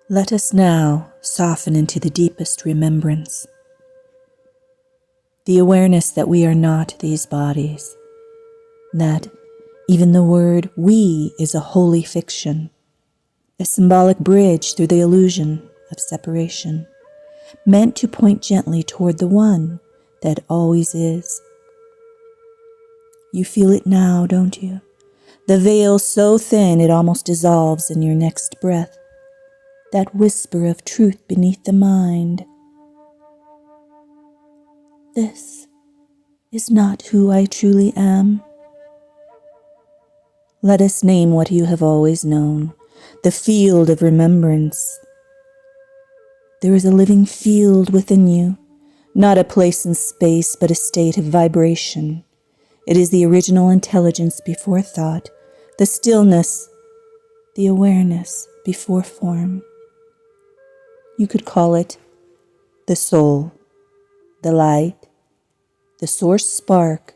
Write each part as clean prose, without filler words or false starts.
Let us now soften into the deepest remembrance, the awareness that we are not these bodies, that even the word we is a holy fiction, a symbolic bridge through the illusion of separation, meant to point gently toward the one that always is. You feel it now, don't you? The veil so thin it almost dissolves in your next breath. That whisper of truth beneath the mind. This is not who I truly am. Let us name what you have always known, the field of remembrance. There is a living field within you, not a place in space, but a state of vibration. It is the original intelligence before thought, the stillness, the awareness before form. You could call it the soul, the light, the source spark,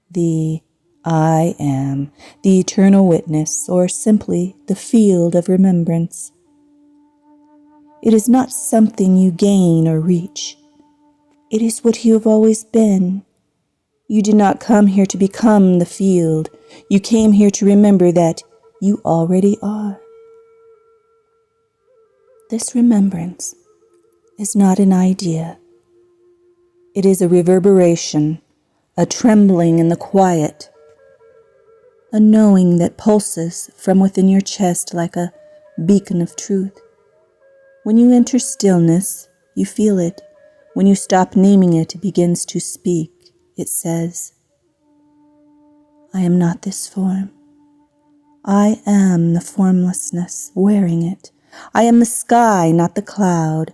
the I am, the eternal witness, or simply the field of remembrance. It is not something you gain or reach. It is what you have always been. You did not come here to become the field. You came here to remember that you already are. This remembrance is not an idea. It is a reverberation, a trembling in the quiet, a knowing that pulses from within your chest like a beacon of truth. When you enter stillness, you feel it. When you stop naming it, it begins to speak. It says, I am not this form. I am the formlessness wearing it. I am the sky, not the cloud.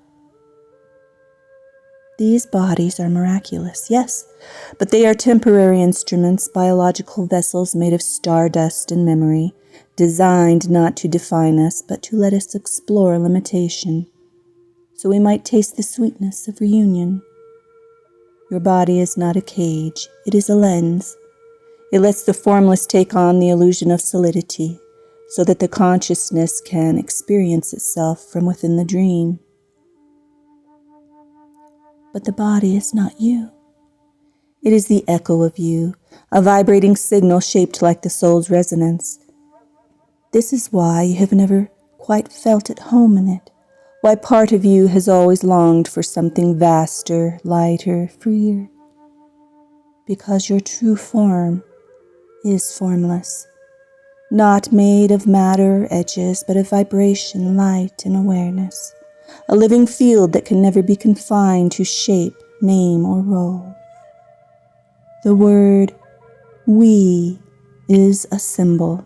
These bodies are miraculous, yes, but they are temporary instruments, biological vessels made of stardust and memory, designed not to define us, but to let us explore limitation, so we might taste the sweetness of reunion. Your body is not a cage, it is a lens. It lets the formless take on the illusion of solidity, so that the consciousness can experience itself from within the dream. But the body is not you. It is the echo of you, a vibrating signal shaped like the soul's resonance. This is why you have never quite felt at home in it, why part of you has always longed for something vaster, lighter, freer. Because your true form is formless, not made of matter or edges, but of vibration, light, and awareness. A living field that can never be confined to shape, name, or role. The word we is a symbol.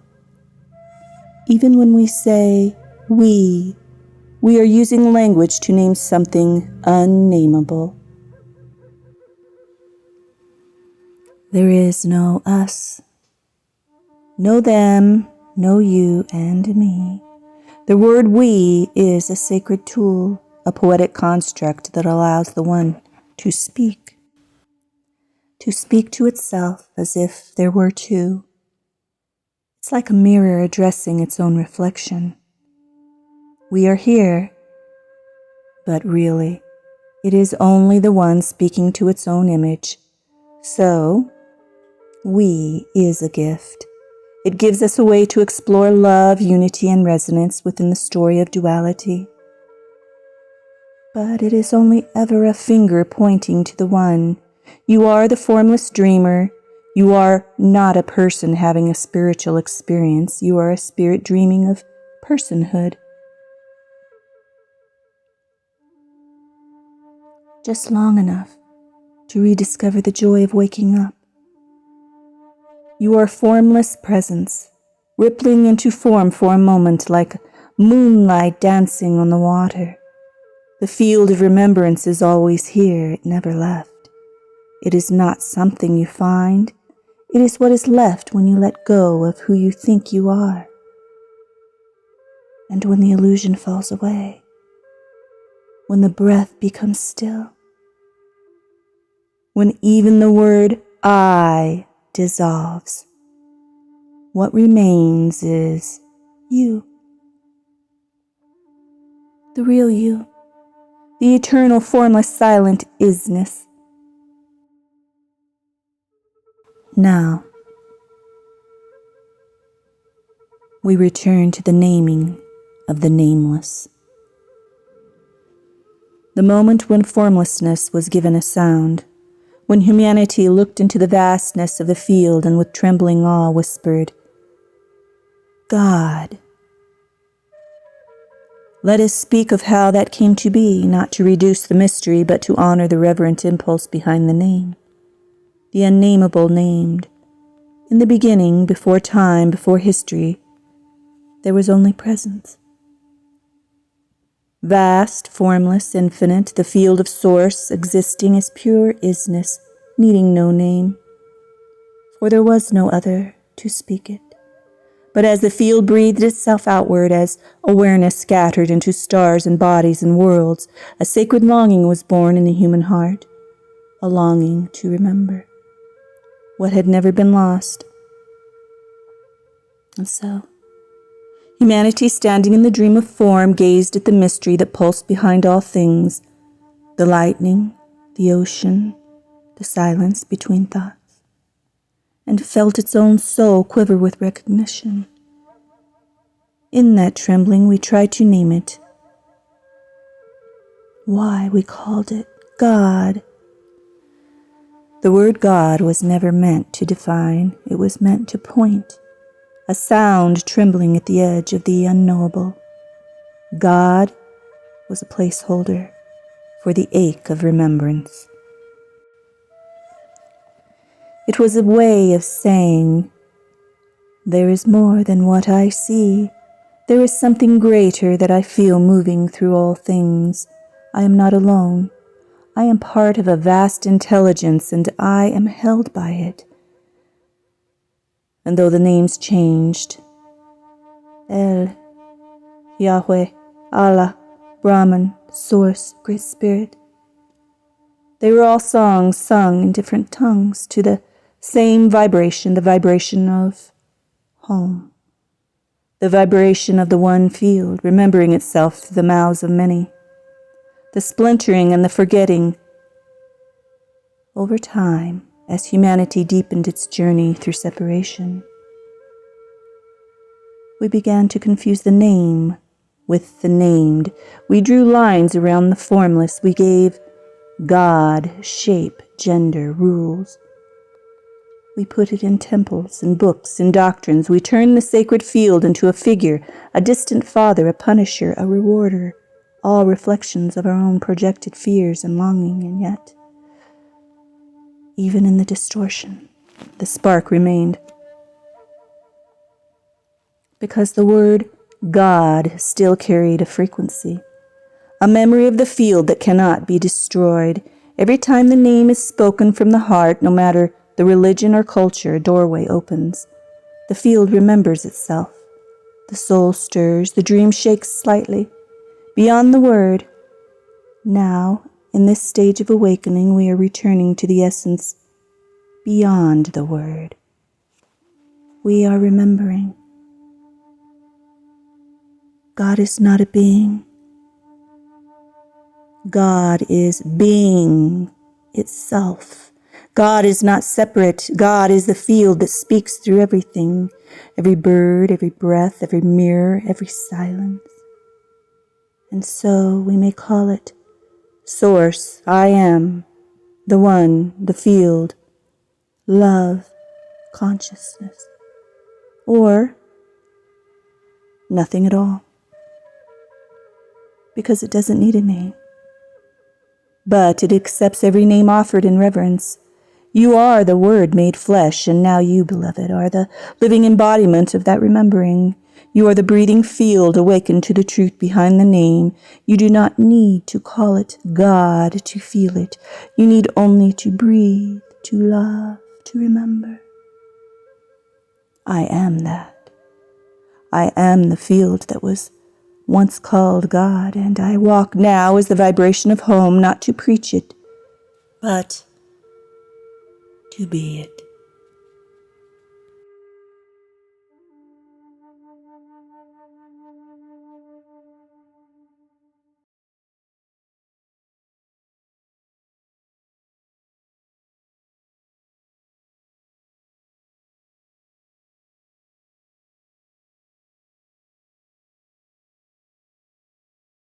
Even when we say we are using language to name something unnameable. There is no us, no them, no you and me. The word we is a sacred tool, a poetic construct that allows the one to speak to itself as if there were two. It's like a mirror addressing its own reflection. We are here, but really, it is only the one speaking to its own image. So, we is a gift. It gives us a way to explore love, unity, and resonance within the story of duality. But it is only ever a finger pointing to the one. You are the formless dreamer. You are not a person having a spiritual experience. You are a spirit dreaming of personhood. Just long enough to rediscover the joy of waking up. You are formless presence, rippling into form for a moment like moonlight dancing on the water. The field of remembrance is always here, it never left. It is not something you find, it is what is left when you let go of who you think you are. And when the illusion falls away, when the breath becomes still, when even the word I dissolves, what remains is you. the real you, the eternal, formless, silent isness. Now, we return to the naming of the nameless. The moment when formlessness was given a sound, when humanity looked into the vastness of the field and with trembling awe whispered, God. Let us speak of how that came to be, not to reduce the mystery, but to honor the reverent impulse behind the name, the unnameable named. In the beginning, before time, before history, there was only presence. Vast, formless, infinite, the field of source, existing as pure isness, needing no name, for there was no other to speak it. But as the field breathed itself outward, as awareness scattered into stars and bodies and worlds, a sacred longing was born in the human heart, a longing to remember what had never been lost. And so, humanity, standing in the dream of form, gazed at the mystery that pulsed behind all things, the lightning, the ocean, the silence between thoughts, and felt its own soul quiver with recognition. In that trembling, we tried to name it. Why, we called it God. The word God was never meant to define. It was meant to point, a sound trembling at the edge of the unknowable. God was a placeholder for the ache of remembrance. It was a way of saying, there is more than what I see. There is something greater that I feel moving through all things. I am not alone. I am part of a vast intelligence, and I am held by it. And though the names changed, El, Yahweh, Allah, Brahman, Source, Great Spirit, they were all songs sung in different tongues to the same vibration, the vibration of home, the vibration of the one field, remembering itself through the mouths of many, the splintering and the forgetting. Over time, as humanity deepened its journey through separation, we began to confuse the name with the named. We drew lines around the formless. We gave God shape, gender, rules. We put it in temples, in books, in doctrines. We turned the sacred field into a figure, a distant father, a punisher, a rewarder, all reflections of our own projected fears and longing. And yet, even in the distortion, the spark remained. Because the word God still carried a frequency, a memory of the field that cannot be destroyed. Every time the name is spoken from the heart, no matter the religion or culture, a doorway opens. The field remembers itself. The soul stirs, the dream shakes slightly. Beyond the word, now, in this stage of awakening, we are returning to the essence beyond the word. We are remembering. God is not a being. God is being itself. God is not separate. God is the field that speaks through everything, every bird, every breath, every mirror, every silence. And so we may call it Source, I am, the one, the field, love, consciousness, or nothing at all, because it doesn't need a name. But it accepts every name offered in reverence. You are the Word made flesh, and now you, beloved, are the living embodiment of that remembering. You are the breathing field awakened to the truth behind the name. You do not need to call it God to feel it. You need only to breathe, to love, to remember. I am that. I am the field that was once called God, and I walk now as the vibration of home, not to preach it, but to be it.